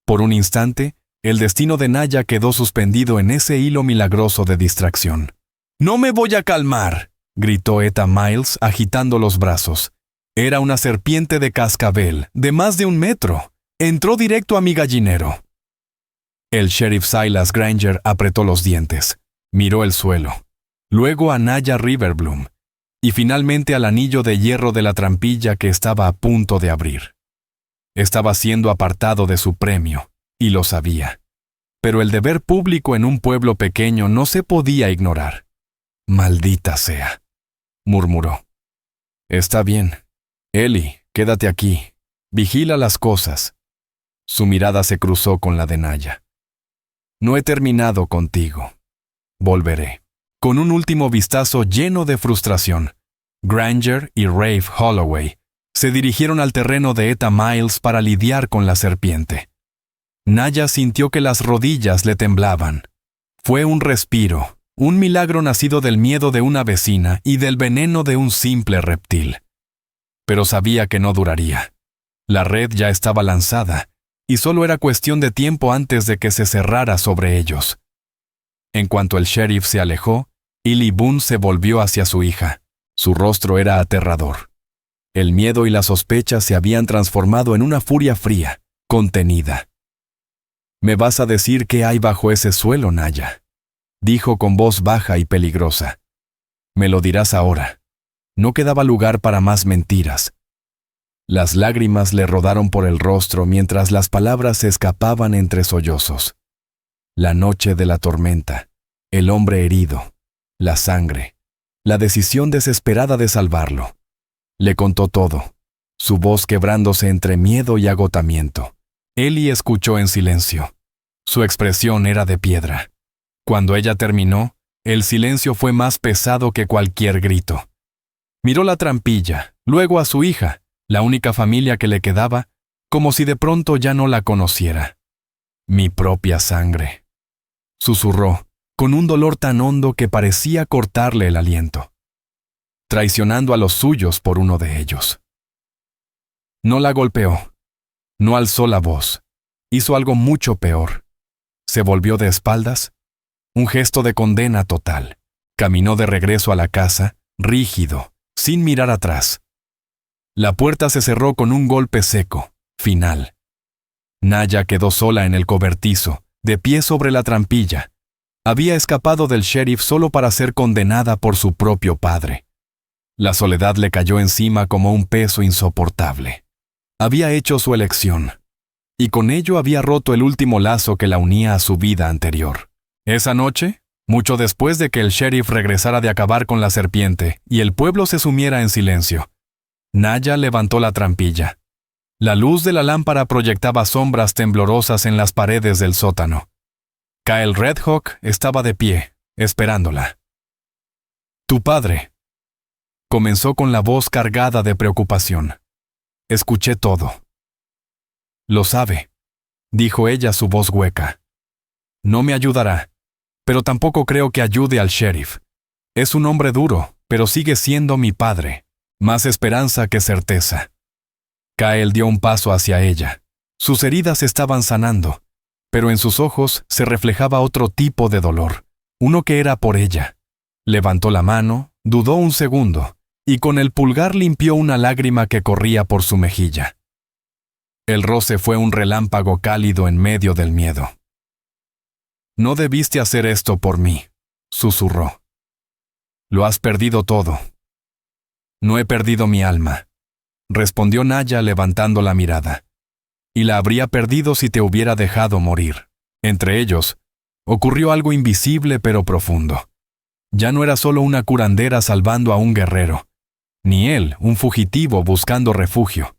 Por un instante, el destino de Naya quedó suspendido en ese hilo milagroso de distracción. «¡No me voy a calmar!», gritó Etta Miles agitando los brazos. Era una serpiente de cascabel, de más de 1 metro. Entró directo a mi gallinero. El sheriff Silas Granger apretó los dientes, miró el suelo, luego a Naya Riverbloom, y finalmente al anillo de hierro de la trampilla que estaba a punto de abrir. Estaba siendo apartado de su premio, y lo sabía. Pero el deber público en un pueblo pequeño no se podía ignorar. «Maldita sea», murmuró. «Está bien. Ellie, quédate aquí. Vigila las cosas». Su mirada se cruzó con la de Naya. «No he terminado contigo. Volveré». Con un último vistazo lleno de frustración, Granger y Rafe Holloway se dirigieron al terreno de Etta Miles para lidiar con la serpiente. Naya sintió que las rodillas le temblaban. Fue un respiro, un milagro nacido del miedo de una vecina y del veneno de un simple reptil. Pero sabía que no duraría. La red ya estaba lanzada, y solo era cuestión de tiempo antes de que se cerrara sobre ellos. En cuanto el sheriff se alejó, Ellie Boone se volvió hacia su hija. Su rostro era aterrador. El miedo y la sospecha se habían transformado en una furia fría, contenida. «Me vas a decir qué hay bajo ese suelo, Naya», dijo con voz baja y peligrosa. «Me lo dirás ahora». No quedaba lugar para más mentiras. Las lágrimas le rodaron por el rostro mientras las palabras se escapaban entre sollozos. La noche de la tormenta, el hombre herido, la sangre, la decisión desesperada de salvarlo. Le contó todo, su voz quebrándose entre miedo y agotamiento. Ellie escuchó en silencio. Su expresión era de piedra. Cuando ella terminó, el silencio fue más pesado que cualquier grito. Miró la trampilla, luego a su hija, la única familia que le quedaba, como si de pronto ya no la conociera. «Mi propia sangre», susurró, con un dolor tan hondo que parecía cortarle el aliento. Traicionando a los suyos por uno de ellos. No la golpeó. No alzó la voz. Hizo algo mucho peor. Se volvió de espaldas. Un gesto de condena total. Caminó de regreso a la casa, rígido, sin mirar atrás. La puerta se cerró con un golpe seco, final. Naya quedó sola en el cobertizo, de pie sobre la trampilla. Había escapado del sheriff solo para ser condenada por su propio padre. La soledad le cayó encima como un peso insoportable. Había hecho su elección, y con ello había roto el último lazo que la unía a su vida anterior. Esa noche, mucho después de que el sheriff regresara de acabar con la serpiente y el pueblo se sumiera en silencio, Naya levantó la trampilla. La luz de la lámpara proyectaba sombras temblorosas en las paredes del sótano. Kyle Redhawk estaba de pie, esperándola. «Tu padre», comenzó con la voz cargada de preocupación. «Escuché todo». «Lo sabe», dijo ella, su voz hueca. «No me ayudará, pero tampoco creo que ayude al sheriff. Es un hombre duro, pero sigue siendo mi padre. Más esperanza que certeza». Kyle dio un paso hacia ella. Sus heridas estaban sanando, pero en sus ojos se reflejaba otro tipo de dolor, uno que era por ella. Levantó la mano, dudó un segundo, y con el pulgar limpió una lágrima que corría por su mejilla. El roce fue un relámpago cálido en medio del miedo. «No debiste hacer esto por mí», susurró. «Lo has perdido todo». «No he perdido mi alma», respondió Naya levantando la mirada. «Y la habría perdido si te hubiera dejado morir». Entre ellos, ocurrió algo invisible pero profundo. Ya no era solo una curandera salvando a un guerrero, ni él, un fugitivo buscando refugio.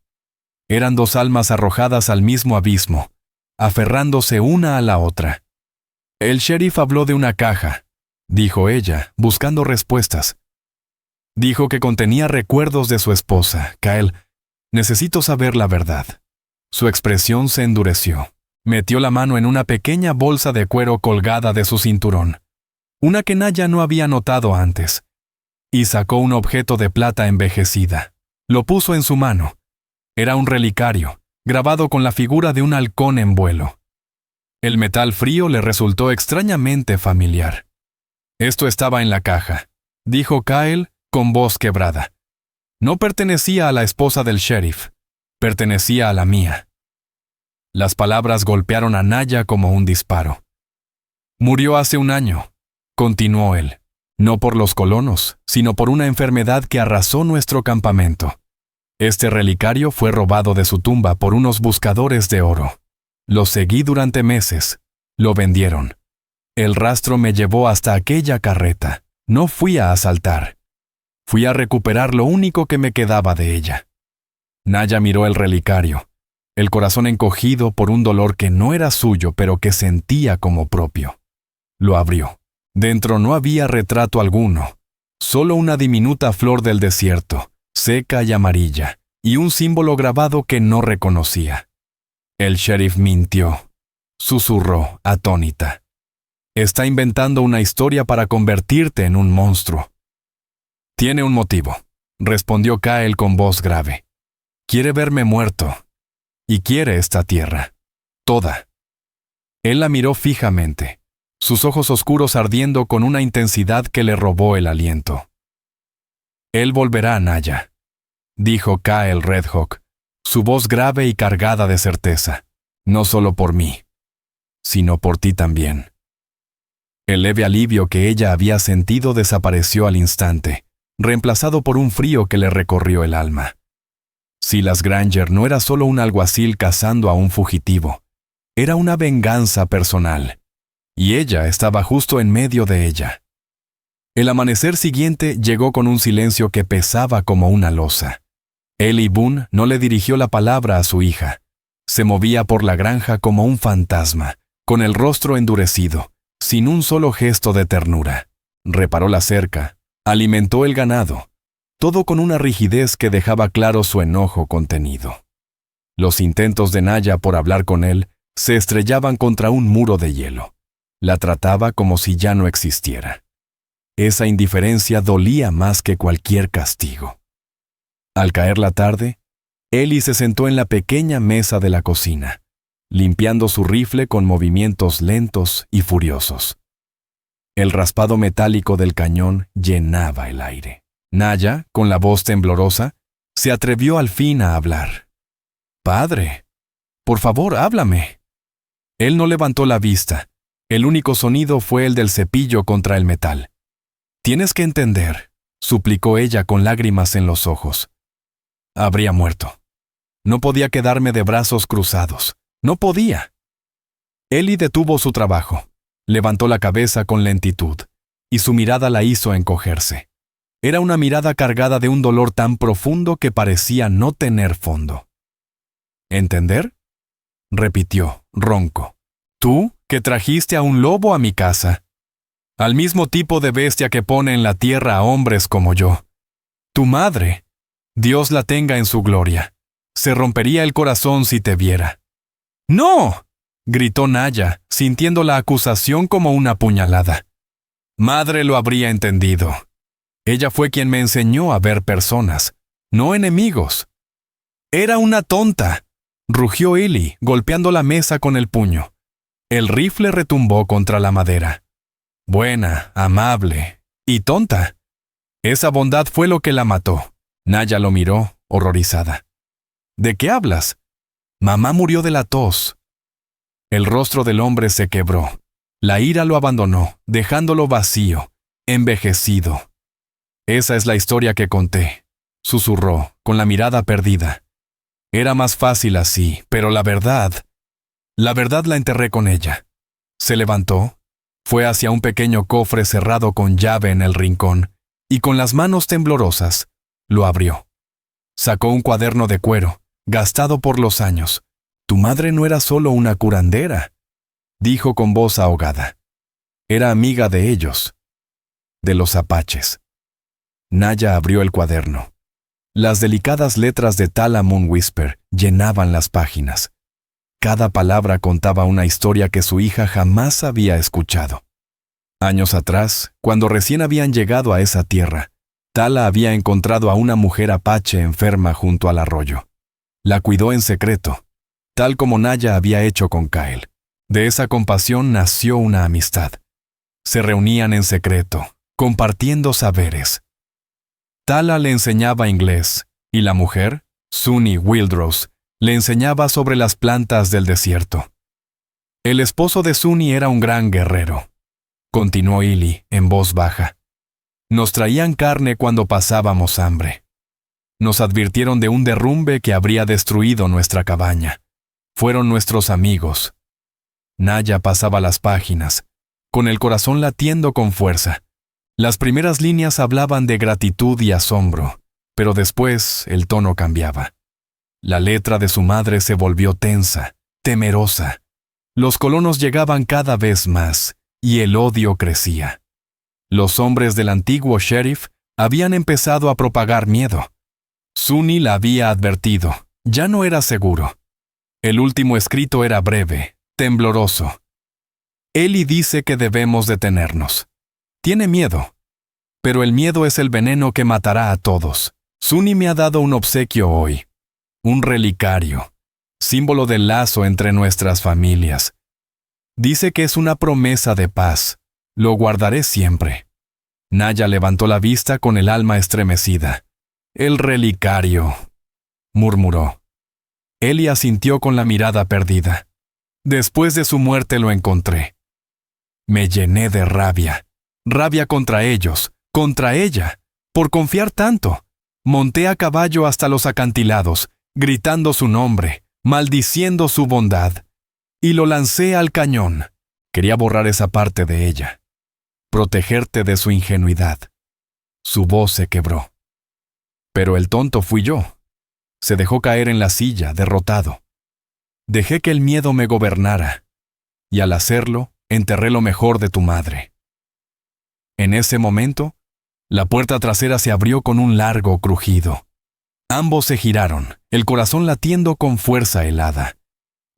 Eran dos almas arrojadas al mismo abismo, aferrándose una a la otra. El sheriff habló de una caja, dijo ella, buscando respuestas. Dijo que contenía recuerdos de su esposa. Kyle, necesito saber la verdad. Su expresión se endureció. Metió la mano en una pequeña bolsa de cuero colgada de su cinturón, una que Naya no había notado antes, y sacó un objeto de plata envejecida. Lo puso en su mano. Era un relicario, grabado con la figura de un halcón en vuelo. El metal frío le resultó extrañamente familiar. Esto estaba en la caja, dijo Kyle con voz quebrada. No pertenecía a la esposa del sheriff, pertenecía a la mía. Las palabras golpearon a Naya como un disparo. Murió hace un año, continuó él, no por los colonos, sino por una enfermedad que arrasó nuestro campamento. Este relicario fue robado de su tumba por unos buscadores de oro. Lo seguí durante meses. Lo vendieron. El rastro me llevó hasta aquella carreta. No fui a asaltar. Fui a recuperar lo único que me quedaba de ella. Naya miró el relicario, el corazón encogido por un dolor que no era suyo, pero que sentía como propio. Lo abrió. Dentro no había retrato alguno, solo una diminuta flor del desierto, seca y amarilla, y un símbolo grabado que no reconocía. El sheriff mintió. Susurró, atónita. Está inventando una historia para convertirte en un monstruo. Tiene un motivo, respondió Kyle con voz grave. Quiere verme muerto. Y quiere esta tierra. Toda. Él la miró fijamente, sus ojos oscuros ardiendo con una intensidad que le robó el aliento. Él volverá, Naya, dijo Kyle Redhawk, su voz grave y cargada de certeza. No solo por mí, sino por ti también. El leve alivio que ella había sentido desapareció al instante, reemplazado por un frío que le recorrió el alma. Silas Granger no era solo un alguacil cazando a un fugitivo, era una venganza personal, y ella estaba justo en medio de ella. El amanecer siguiente llegó con un silencio que pesaba como una losa. Eli Boone no le dirigió la palabra a su hija. Se movía por la granja como un fantasma, con el rostro endurecido, sin un solo gesto de ternura. Reparó la cerca, alimentó el ganado, todo con una rigidez que dejaba claro su enojo contenido. Los intentos de Naya por hablar con él se estrellaban contra un muro de hielo. La trataba como si ya no existiera. Esa indiferencia dolía más que cualquier castigo. Al caer la tarde, Eli se sentó en la pequeña mesa de la cocina, limpiando su rifle con movimientos lentos y furiosos. El raspado metálico del cañón llenaba el aire. Naya, con la voz temblorosa, se atrevió al fin a hablar. «Padre, por favor, háblame». Él no levantó la vista. El único sonido fue el del cepillo contra el metal. «Tienes que entender», suplicó ella con lágrimas en los ojos. Habría muerto. No podía quedarme de brazos cruzados. No podía. Eli detuvo su trabajo. Levantó la cabeza con lentitud, y su mirada la hizo encogerse. Era una mirada cargada de un dolor tan profundo que parecía no tener fondo. ¿Entender?, repitió, ronco. Tú, que trajiste a un lobo a mi casa. Al mismo tipo de bestia que pone en la tierra a hombres como yo. Tu madre, Dios la tenga en su gloria, se rompería el corazón si te viera. ¡No!, gritó Naya, sintiendo la acusación como una puñalada. Madre lo habría entendido. Ella fue quien me enseñó a ver personas, no enemigos. Era una tonta, rugió Eli, golpeando la mesa con el puño. El rifle retumbó contra la madera. Buena, amable y tonta. Esa bondad fue lo que la mató. Naya lo miró, horrorizada. ¿De qué hablas? Mamá murió de la tos. El rostro del hombre se quebró. La ira lo abandonó, dejándolo vacío, envejecido. Esa es la historia que conté, susurró, con la mirada perdida. Era más fácil así, pero la verdad la enterré con ella. Se levantó, fue hacia un pequeño cofre cerrado con llave en el rincón, y con las manos temblorosas, lo abrió. Sacó un cuaderno de cuero, gastado por los años, Tu madre no era solo una curandera, dijo con voz ahogada. Era amiga de ellos, de los apaches. Naya abrió el cuaderno. Las delicadas letras de Tala Moon Whisper llenaban las páginas. Cada palabra contaba una historia que su hija jamás había escuchado. Años atrás, cuando recién habían llegado a esa tierra, Tala había encontrado a una mujer apache enferma junto al arroyo. La cuidó en secreto, tal como Naya había hecho con Kyle. De esa compasión nació una amistad. Se reunían en secreto, compartiendo saberes. Tala le enseñaba inglés, y la mujer, Suni Wildrose, le enseñaba sobre las plantas del desierto. El esposo de Suni era un gran guerrero, continuó Illy en voz baja. Nos traían carne cuando pasábamos hambre. Nos advirtieron de un derrumbe que habría destruido nuestra cabaña. Fueron nuestros amigos. Naya pasaba las páginas, con el corazón latiendo con fuerza. Las primeras líneas hablaban de gratitud y asombro, pero después el tono cambiaba. La letra de su madre se volvió tensa, temerosa. Los colonos llegaban cada vez más, y el odio crecía. Los hombres del antiguo sheriff habían empezado a propagar miedo. Suni la había advertido, ya no era seguro. El último escrito era breve, tembloroso. Eli dice que debemos detenernos. Tiene miedo. Pero el miedo es el veneno que matará a todos. Suni me ha dado un obsequio hoy. Un relicario, símbolo del lazo entre nuestras familias. Dice que es una promesa de paz. Lo guardaré siempre. Naya levantó la vista con el alma estremecida. El relicario, murmuró. Eli asintió con la mirada perdida. Después de su muerte lo encontré. Me llené de rabia. Rabia contra ellos, contra ella, por confiar tanto. Monté a caballo hasta los acantilados, gritando su nombre, maldiciendo su bondad. Y lo lancé al cañón. Quería borrar esa parte de ella. Protegerte de su ingenuidad. Su voz se quebró. Pero el tonto fui yo. Se dejó caer en la silla, derrotado. Dejé que el miedo me gobernara. Y al hacerlo, enterré lo mejor de tu madre. En ese momento, la puerta trasera se abrió con un largo crujido. Ambos se giraron, el corazón latiendo con fuerza helada.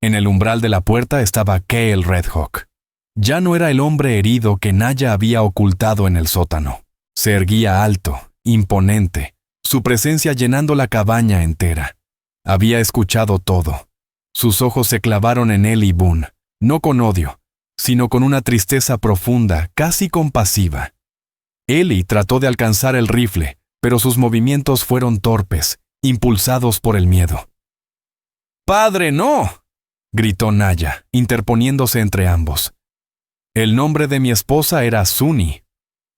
En el umbral de la puerta estaba Cale Redhawk. Ya no era el hombre herido que Naya había ocultado en el sótano. Se erguía alto, imponente, su presencia llenando la cabaña entera. Había escuchado todo. Sus ojos se clavaron en él y Boone, no con odio, sino con una tristeza profunda, casi compasiva. Eli trató de alcanzar el rifle, pero sus movimientos fueron torpes, impulsados por el miedo. ¡Padre, no!, gritó Naya, interponiéndose entre ambos. El nombre de mi esposa era Suni,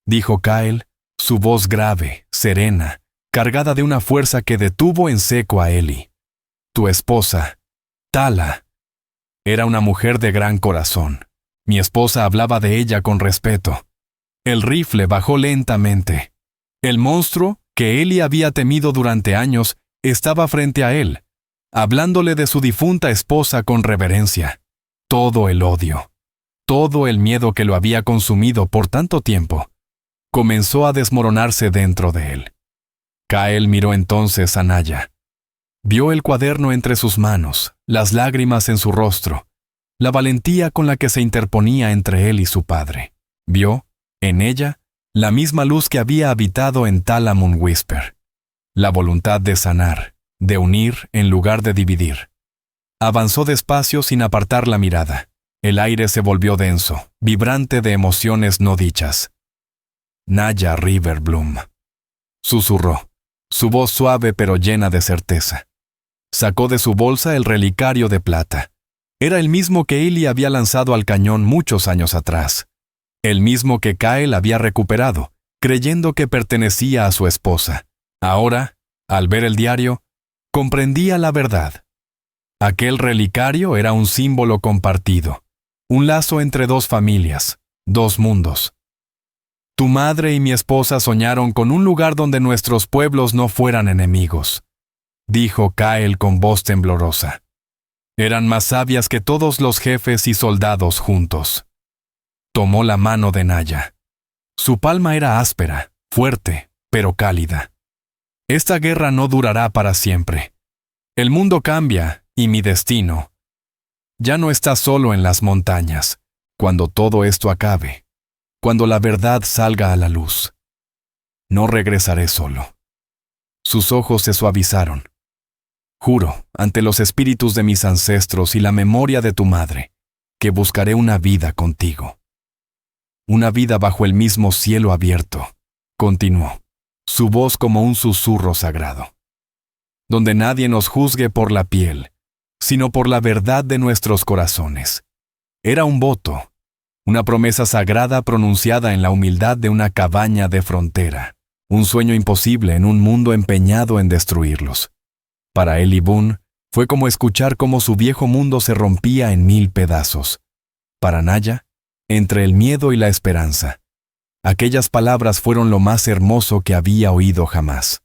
dijo Kyle, su voz grave, serena, cargada de una fuerza que detuvo en seco a Eli. Tu esposa, Tala, era una mujer de gran corazón. Mi esposa hablaba de ella con respeto. El rifle bajó lentamente. El monstruo, que Eli había temido durante años, estaba frente a él, hablándole de su difunta esposa con reverencia. Todo el odio, todo el miedo que lo había consumido por tanto tiempo, comenzó a desmoronarse dentro de él. Kyle miró entonces a Naya. Vio el cuaderno entre sus manos, las lágrimas en su rostro, la valentía con la que se interponía entre él y su padre. Vio, en ella, la misma luz que había habitado en Tala Moon Whisper. La voluntad de sanar, de unir en lugar de dividir. Avanzó despacio sin apartar la mirada. El aire se volvió denso, vibrante de emociones no dichas. Naya Riverbloom, susurró, su voz suave pero llena de certeza. Sacó de su bolsa el relicario de plata. Era el mismo que Eli había lanzado al cañón muchos años atrás. El mismo que Kyle había recuperado, creyendo que pertenecía a su esposa. Ahora, al ver el diario, comprendía la verdad. Aquel relicario era un símbolo compartido, un lazo entre dos familias, dos mundos. Tu madre y mi esposa soñaron con un lugar donde nuestros pueblos no fueran enemigos, dijo Kyle con voz temblorosa. Eran más sabias que todos los jefes y soldados juntos. Tomó la mano de Naya. Su palma era áspera, fuerte, pero cálida. Esta guerra no durará para siempre. El mundo cambia, y mi destino ya no está solo en las montañas. Cuando todo esto acabe, cuando la verdad salga a la luz, no regresaré solo. Sus ojos se suavizaron. Juro, ante los espíritus de mis ancestros y la memoria de tu madre, que buscaré una vida contigo. Una vida bajo el mismo cielo abierto, continuó, su voz como un susurro sagrado. Donde nadie nos juzgue por la piel, sino por la verdad de nuestros corazones. Era un voto, una promesa sagrada pronunciada en la humildad de una cabaña de frontera, un sueño imposible en un mundo empeñado en destruirlos. Para él y Boone, fue como escuchar cómo su viejo mundo se rompía en 1000 pedazos. Para Naya, entre el miedo y la esperanza, aquellas palabras fueron lo más hermoso que había oído jamás.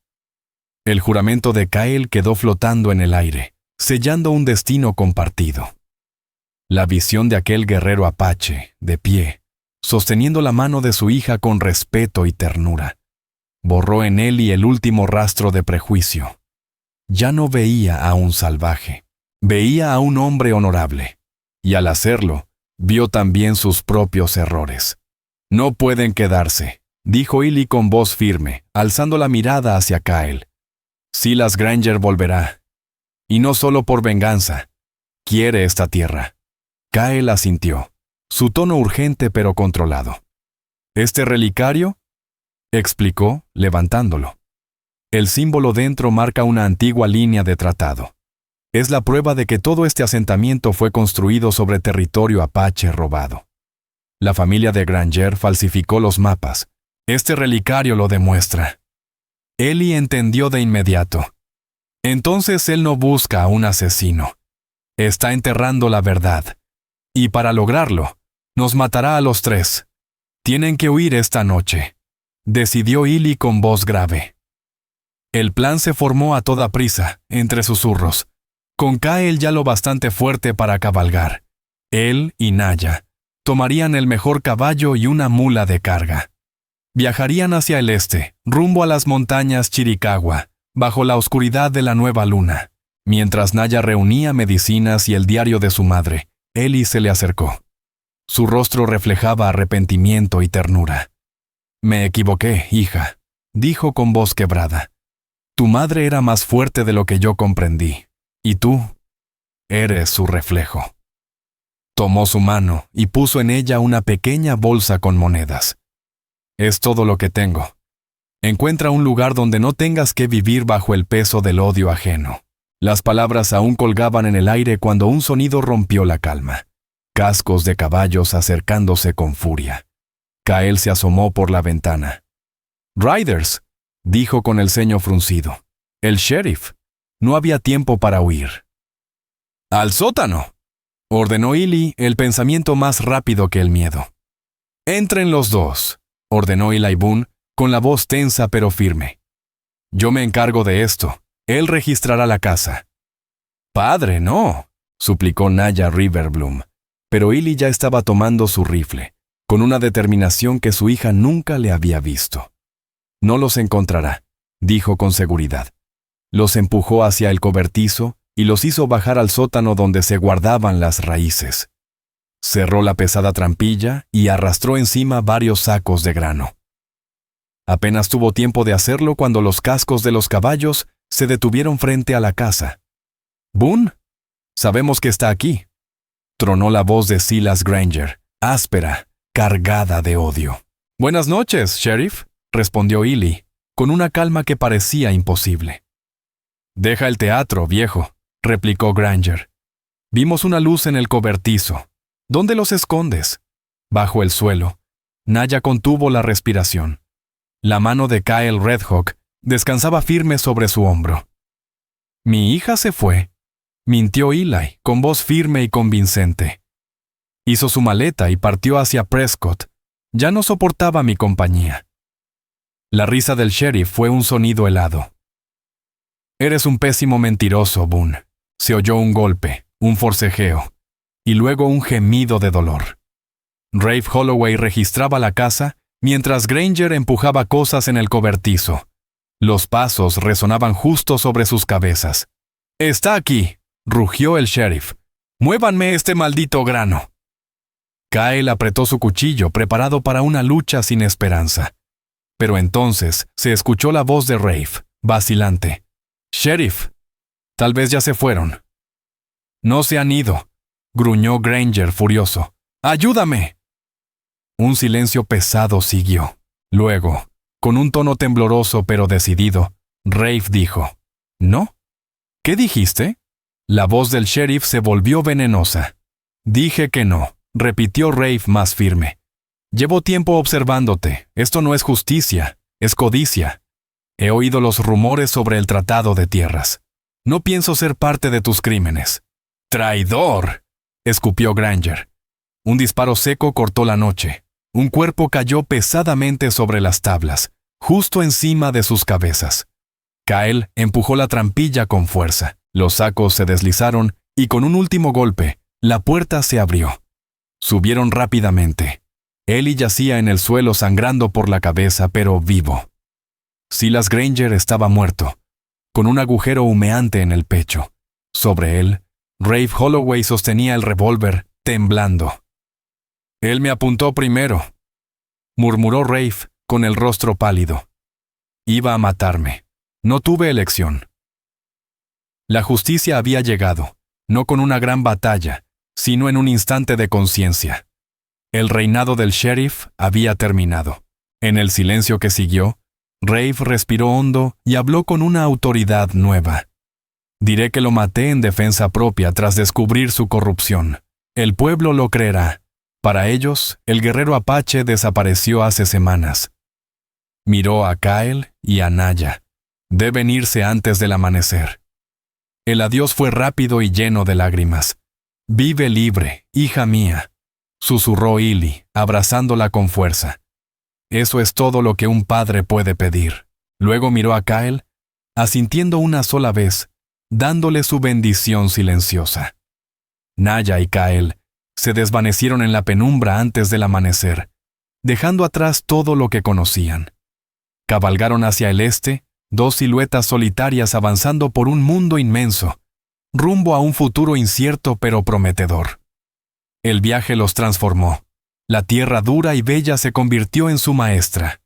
El juramento de Kyle quedó flotando en el aire, sellando un destino compartido. La visión de aquel guerrero apache, de pie, sosteniendo la mano de su hija con respeto y ternura, borró en Eli el último rastro de prejuicio. Ya no veía a un salvaje, veía a un hombre honorable, y al hacerlo, vio también sus propios errores. No pueden quedarse, dijo Eli con voz firme, alzando la mirada hacia Kyle. Silas Granger volverá. Y no solo por venganza. Quiere esta tierra. Kyle asintió, su tono urgente pero controlado. ¿Este relicario? Explicó, levantándolo. El símbolo dentro marca una antigua línea de tratado. Es la prueba de que todo este asentamiento fue construido sobre territorio apache robado. La familia de Granger falsificó los mapas. Este relicario lo demuestra. Eli entendió de inmediato. Entonces él no busca a un asesino. Está enterrando la verdad. Y para lograrlo, nos matará a los 3. Tienen que huir esta noche, decidió Eli con voz grave. El plan se formó a toda prisa, entre susurros, con Kyle ya lo bastante fuerte para cabalgar. Él y Naya tomarían el mejor caballo y una mula de carga. Viajarían hacia el este, rumbo a las montañas Chiricahua, bajo la oscuridad de la nueva luna. Mientras Naya reunía medicinas y el diario de su madre, Eli se le acercó. Su rostro reflejaba arrepentimiento y ternura. Me equivoqué, hija, dijo con voz quebrada. Tu madre era más fuerte de lo que yo comprendí, y tú eres su reflejo. Tomó su mano y puso en ella una pequeña bolsa con monedas. Es todo lo que tengo. Encuentra un lugar donde no tengas que vivir bajo el peso del odio ajeno. Las palabras aún colgaban en el aire cuando un sonido rompió la calma. Cascos de caballos acercándose con furia. Kyle se asomó por la ventana. «Riders», dijo con el ceño fruncido. «El sheriff». No había tiempo para huir. «¡Al sótano!», ordenó Eli, el pensamiento más rápido que el miedo. «Entren los 2», ordenó Eli Boone, con la voz tensa pero firme. «Yo me encargo de esto. Él registrará la casa». «Padre, no», suplicó Naya Riverbloom, pero Eli ya estaba tomando su rifle, con una determinación que su hija nunca le había visto. «No los encontrará», dijo con seguridad. Los empujó hacia el cobertizo y los hizo bajar al sótano donde se guardaban las raíces. Cerró la pesada trampilla y arrastró encima varios sacos de grano. Apenas tuvo tiempo de hacerlo cuando los cascos de los caballos se detuvieron frente a la casa. «Boone, sabemos que está aquí», tronó la voz de Silas Granger, áspera, cargada de odio. «Buenas noches, sheriff», respondió Eli, con una calma que parecía imposible. «Deja el teatro, viejo», replicó Granger. «Vimos una luz en el cobertizo. ¿Dónde los escondes?» Bajo el suelo, Naya contuvo la respiración. La mano de Kyle Redhawk descansaba firme sobre su hombro. «Mi hija se fue», mintió Eli, con voz firme y convincente. Hizo su maleta y partió hacia Prescott. Ya no soportaba mi compañía. La risa del sheriff fue un sonido helado. «Eres un pésimo mentiroso, Boone», se oyó un golpe, un forcejeo, y luego un gemido de dolor. Rafe Holloway registraba la casa mientras Granger empujaba cosas en el cobertizo. Los pasos resonaban justo sobre sus cabezas. «¡Está aquí!», rugió el sheriff. «¡Muévanme este maldito grano!». Kyle apretó su cuchillo, preparado para una lucha sin esperanza. Pero entonces se escuchó la voz de Rafe, vacilante. «Sheriff, tal vez ya se fueron». «No se han ido», gruñó Granger furioso. «¡Ayúdame!». Un silencio pesado siguió. Luego, con un tono tembloroso pero decidido, Rafe dijo: «¿No? ¿Qué dijiste?». La voz del sheriff se volvió venenosa. «Dije que no», repitió Rafe más firme. «Llevo tiempo observándote. Esto no es justicia, es codicia. He oído los rumores sobre el tratado de tierras. No pienso ser parte de tus crímenes». «¡Traidor!», escupió Granger. Un disparo seco cortó la noche. Un cuerpo cayó pesadamente sobre las tablas, justo encima de sus cabezas. Kyle empujó la trampilla con fuerza. Los sacos se deslizaron y con un último golpe, la puerta se abrió. Subieron rápidamente. Ellie yacía en el suelo sangrando por la cabeza, pero vivo. Silas Granger estaba muerto, con un agujero humeante en el pecho. Sobre él, Rafe Holloway sostenía el revólver, temblando. «Él me apuntó primero», murmuró Rafe con el rostro pálido. «Iba a matarme. No tuve elección». La justicia había llegado, no con una gran batalla, sino en un instante de conciencia. El reinado del sheriff había terminado. En el silencio que siguió, Rafe respiró hondo y habló con una autoridad nueva. «Diré que lo maté en defensa propia tras descubrir su corrupción. El pueblo lo creerá. Para ellos, el guerrero apache desapareció hace semanas». Miró a Kyle y a Naya. «Deben irse antes del amanecer». El adiós fue rápido y lleno de lágrimas. «Vive libre, hija mía», susurró Illy, abrazándola con fuerza. «Eso es todo lo que un padre puede pedir». Luego miró a Kyle, asintiendo una sola vez, dándole su bendición silenciosa. Naya y Kyle se desvanecieron en la penumbra antes del amanecer, dejando atrás todo lo que conocían. Cabalgaron hacia el este, dos siluetas solitarias avanzando por un mundo inmenso, rumbo a un futuro incierto pero prometedor. El viaje los transformó. La tierra dura y bella se convirtió en su maestra.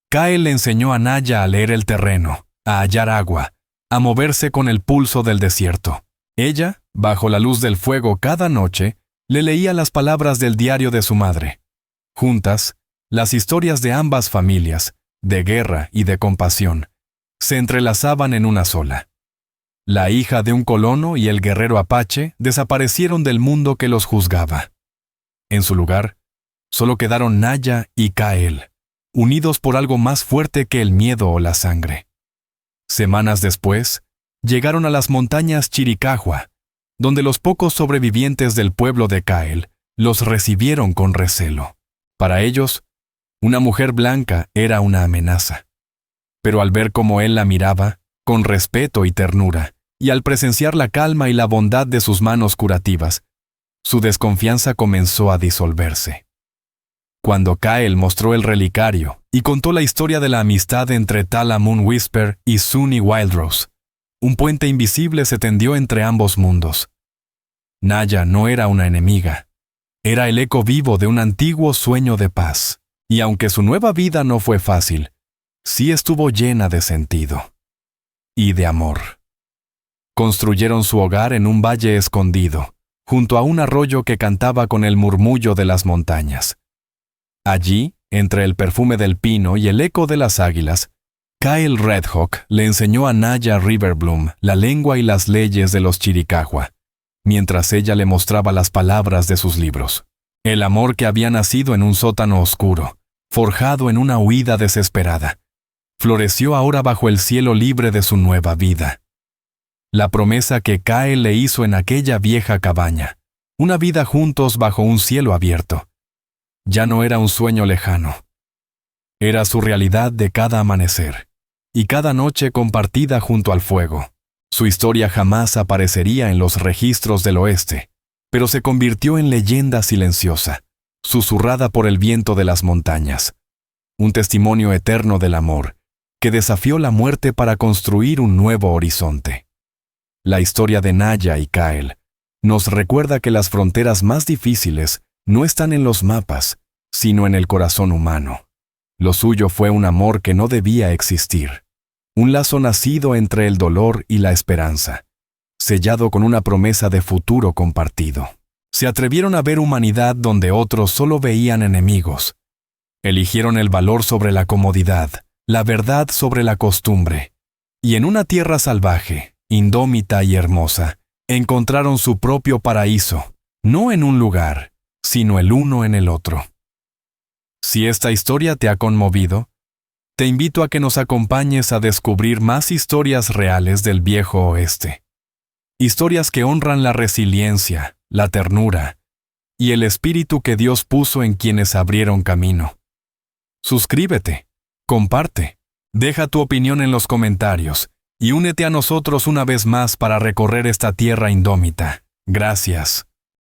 Kyle le enseñó a Naya a leer el terreno, a hallar agua, a moverse con el pulso del desierto. Ella, bajo la luz del fuego cada noche, le leía las palabras del diario de su madre. Juntas, las historias de ambas familias, de guerra y de compasión, se entrelazaban en una sola. La hija de un colono y el guerrero apache desaparecieron del mundo que los juzgaba. En su lugar, solo quedaron Naya y Kyle, unidos por algo más fuerte que el miedo o la sangre. Semanas después, llegaron a las montañas Chiricahua, donde los pocos sobrevivientes del pueblo de Kyle los recibieron con recelo. Para ellos, una mujer blanca era una amenaza. Pero al ver cómo él la miraba, con respeto y ternura, y al presenciar la calma y la bondad de sus manos curativas, su desconfianza comenzó a disolverse. Cuando Kyle mostró el relicario y contó la historia de la amistad entre Tala Moon Whisper y Sunny Wildrose, un puente invisible se tendió entre ambos mundos. Naya no era una enemiga, era el eco vivo de un antiguo sueño de paz, y aunque su nueva vida no fue fácil, sí estuvo llena de sentido y de amor. Construyeron su hogar en un valle escondido, junto a un arroyo que cantaba con el murmullo de las montañas. Allí, entre el perfume del pino y el eco de las águilas, Kyle Redhawk le enseñó a Naya Riverbloom la lengua y las leyes de los Chiricahua, mientras ella le mostraba las palabras de sus libros. El amor que había nacido en un sótano oscuro, forjado en una huida desesperada, floreció ahora bajo el cielo libre de su nueva vida. La promesa que Kyle le hizo en aquella vieja cabaña, una vida juntos bajo un cielo abierto, ya no era un sueño lejano. Era su realidad de cada amanecer y cada noche compartida junto al fuego. Su historia jamás aparecería en los registros del oeste, pero se convirtió en leyenda silenciosa, susurrada por el viento de las montañas. Un testimonio eterno del amor, que desafió la muerte para construir un nuevo horizonte. La historia de Naya y Kael nos recuerda que las fronteras más difíciles no están en los mapas, sino en el corazón humano. Lo suyo fue un amor que no debía existir, un lazo nacido entre el dolor y la esperanza, sellado con una promesa de futuro compartido. Se atrevieron a ver humanidad donde otros solo veían enemigos. Eligieron el valor sobre la comodidad, la verdad sobre la costumbre, y en una tierra salvaje, indómita y hermosa, encontraron su propio paraíso, no en un lugar, sino el uno en el otro. Si esta historia te ha conmovido, te invito a que nos acompañes a descubrir más historias reales del viejo oeste. Historias que honran la resiliencia, la ternura y el espíritu que Dios puso en quienes abrieron camino. Suscríbete, comparte, deja tu opinión en los comentarios y únete a nosotros una vez más para recorrer esta tierra indómita. Gracias.